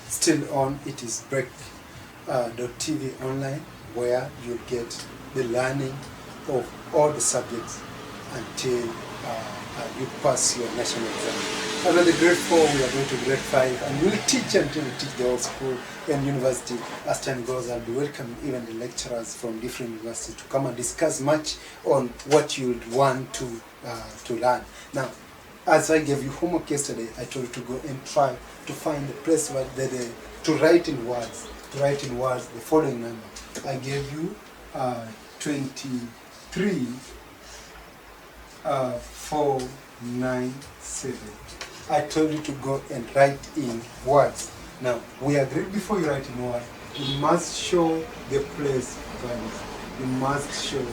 Still on, it is brec.tv online, where you'll get the learning of all the subjects until you pass your national exam. Under the grade 4, we are going to grade 5, and we'll teach until we teach the whole school and university. As time goes, I'll be welcoming even the lecturers from different universities to come and discuss much on what you'd want to learn. Now, as I gave you homework yesterday, I told you to go and try to find the place where to write in words the following number. I gave you 23 497. I told you to go and write in words. Now, we agreed before you write in words, you must show the place values. You must show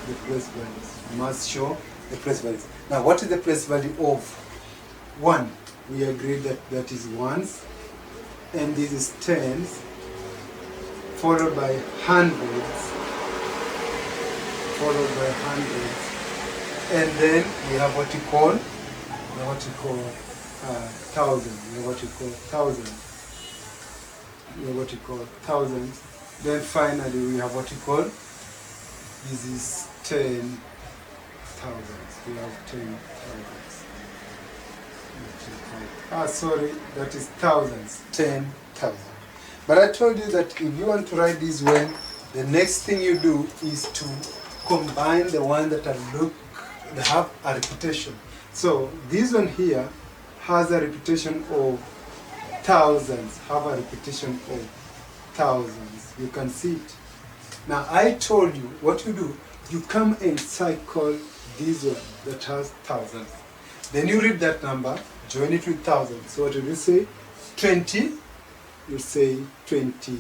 the place values. You must show the place values. Now, what is the place value of 1? We agreed that is ones, and this is tens, followed by hundreds, and then we have what you call thousands. Thousands. Then finally we have what you call, this is 10,000. We have 10,000. Sorry, that is thousands. 10,000. But I told you that if you want to write this well, the next thing you do is to combine the ones that have a repetition. So this one here has a repetition of thousands. You can see it. Now I told you what you do. You come and cycle this one that has thousands. Then you read that number, join it with thousands. So what do you say? 20. You say 20.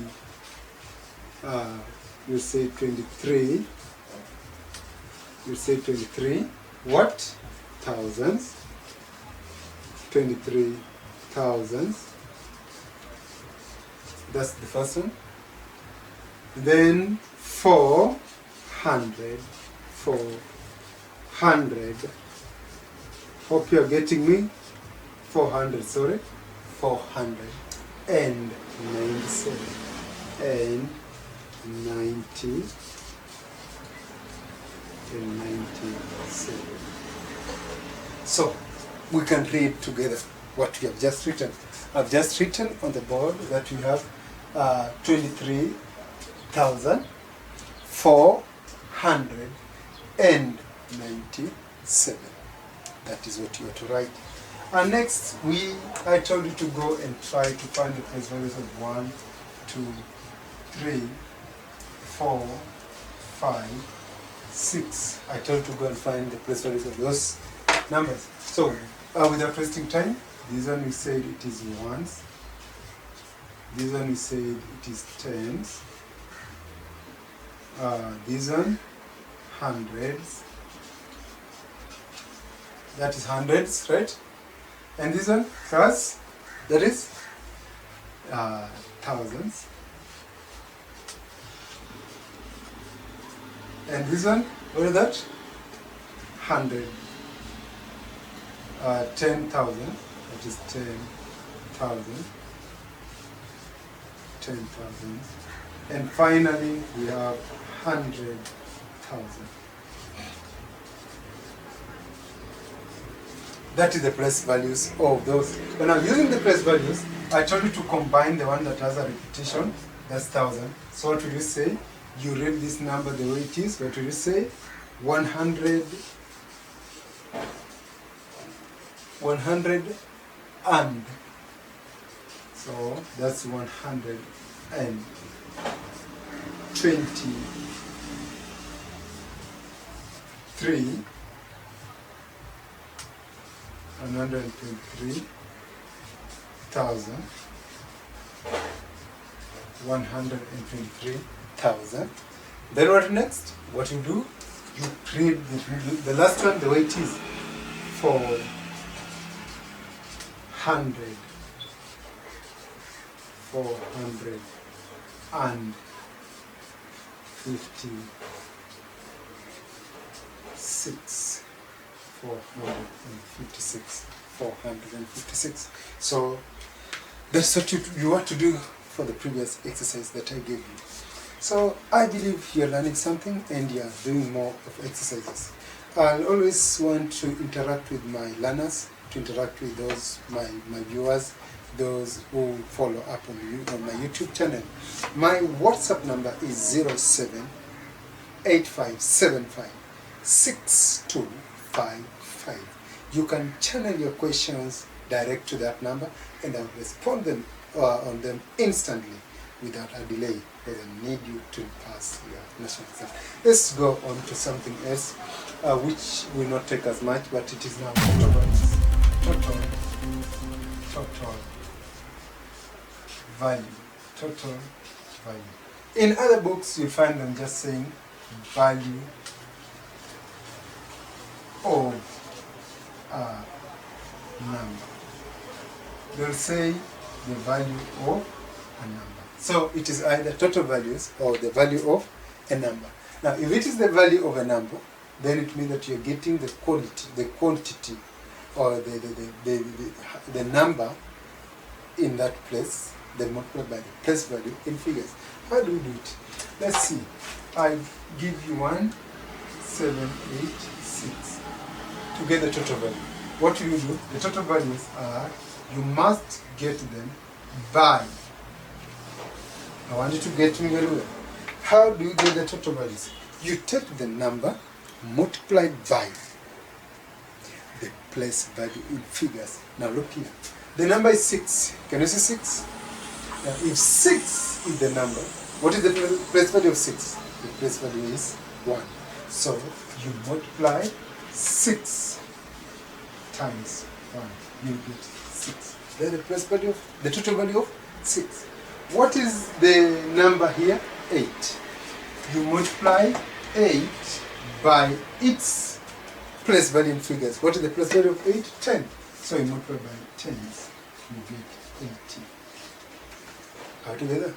You say 23. You say 23. What? Thousands. 23 thousands. That's the first one. Then 400. 400. Hope you are getting me. 400, sorry. 497. And 97. So we can read together what we have just written. I've just written on the board that we have 23,497. That is what you are to write. And next, I told you to go and try to find the place values of 1, 2, 3, 4, 5, 6. I told you to go and find the place values of those numbers. So, without wasting time, this one we said it is ones. This one we said it is tens. This one, hundreds. That is hundreds, right? And this one, first, that is thousands. And this one, what is that? 100. 10,000. That is 10,000. 10,000. And finally, we have 100,000. That is the place values of those. But now, using the place values, I told you to combine the one that has a repetition, that's 1,000. So what will you say? You read this number the way it is. What will you say? 100 and. So that's 123. 123,000. 123,000. Then what next? What you do? You read the last one the way it is. 400. 456. 456. 456. So that's what you want to do for the previous exercise that I gave you. So I believe you're learning something and you're doing more of exercises. I'll always want to interact with my learners, to interact with those, my viewers, those who follow up on my YouTube channel. My WhatsApp number is 0785756255. You can channel your questions direct to that number and I'll respond on them instantly without a delay, because I need you to pass your national exam. Let's go on to something else, which will not take as much, but it is now total value. In other books, you find them just saying value of a number. They'll say the value of a number. So it is either total values or the value of a number. Now, if it is the value of a number, then it means that you're getting the quantity, or the number in that place, then multiplied by the place value in figures. How do we do it? Let's see. I give you 1, 7, 8, 6 to get the total value. What do you do? The total values are, you must get them by. I want you to get me very well. How do you get the total values? You take the number multiplied by the place value in figures. Now look here. The number is 6. Can you see 6? Now if 6 is the number, what is the place value of 6? The place value is 1. So you multiply 6 times 1. You get 6. Then the place value of, the total value of 6. What is the number here? 8. You multiply 8 by its place value in figures. What is the place value of 8? 10. So you multiply by 10s, you get 80. How together?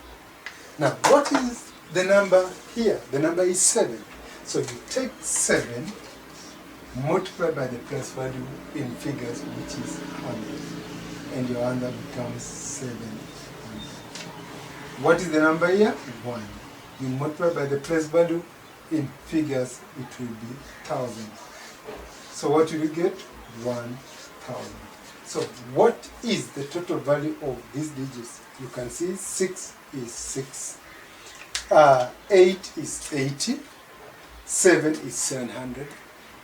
Now, what is the number here? The number is 7. So you take 7, multiply by the place value in figures, which is 100. And your answer becomes 700. What is the number here? 1. You multiply by the place value in figures, it will be 1,000. So what will you get? 1,000. So what is the total value of these digits? You can see 6 is 6, 8 is 80, 7 is 700,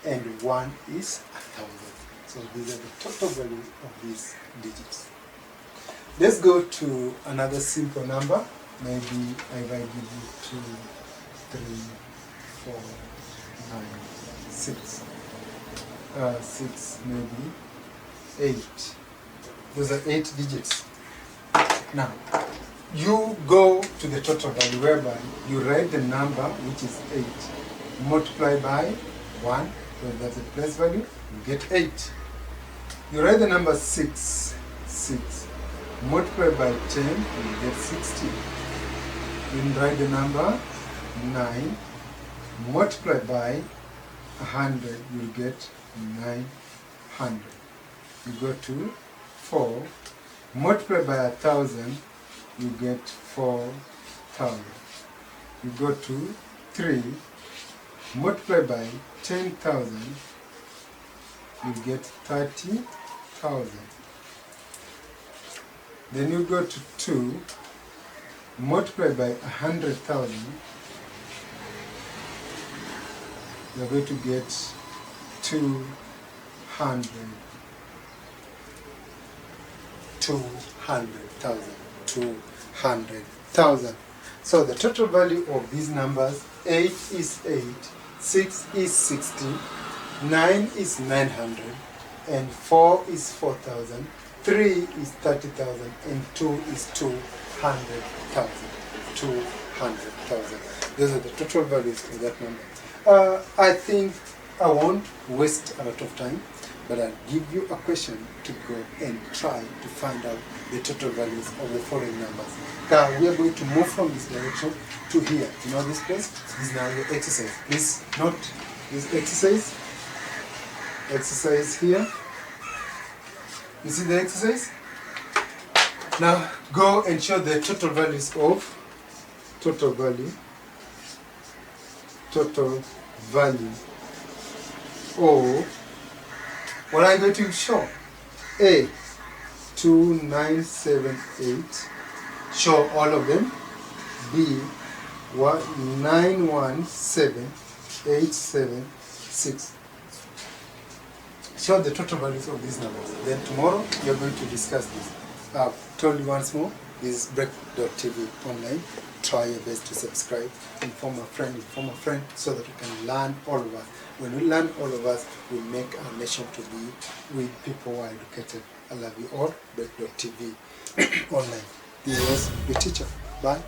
and 1 is 1,000. So these are the total values of these digits. Let's go to another simple number. Maybe if I give you 2, 3, 4, 9, 6. 6, maybe 8. Those are 8 digits. Now, you go to the total value, whereby you write the number, which is 8, multiply by 1, so that's the place value, you get 8. You write the number 6, multiply by 10, you get 16. You write the number 9, multiply by 100, you get 900. You go to 4, multiply by 1,000, you get 4,000. You go to 3, multiply by 10,000, you get 30,000. Then you go to 2, multiply by 100,000, you're going to get 200,000. 200,000. So the total value of these numbers, 8 is 8, 6 is 60, 9 is 900, and 4 is 4,000, 3 is 30,000, and 2 is 200,000. 200,000. Those are the total values of that number. I think I won't waste a lot of time, but I'll give you a question to go and try to find out the total values of the following numbers. Now we are going to move from this direction to here. You know this place? This is now your exercise. Please note this exercise. exercise here. You see the exercise? Now go and show the total values of total value of what are you going to show? A 2978, show all of them. B 917876, show the total values of these numbers. Then tomorrow you're going to discuss this. I've told you once more, this is brec.tvonline. Try your best to subscribe, inform a friend, so that we can learn, all of us. When we learn, all of us, we make our nation to be with people who are educated. I love you all. brec.tv online. This was the teacher. Bye.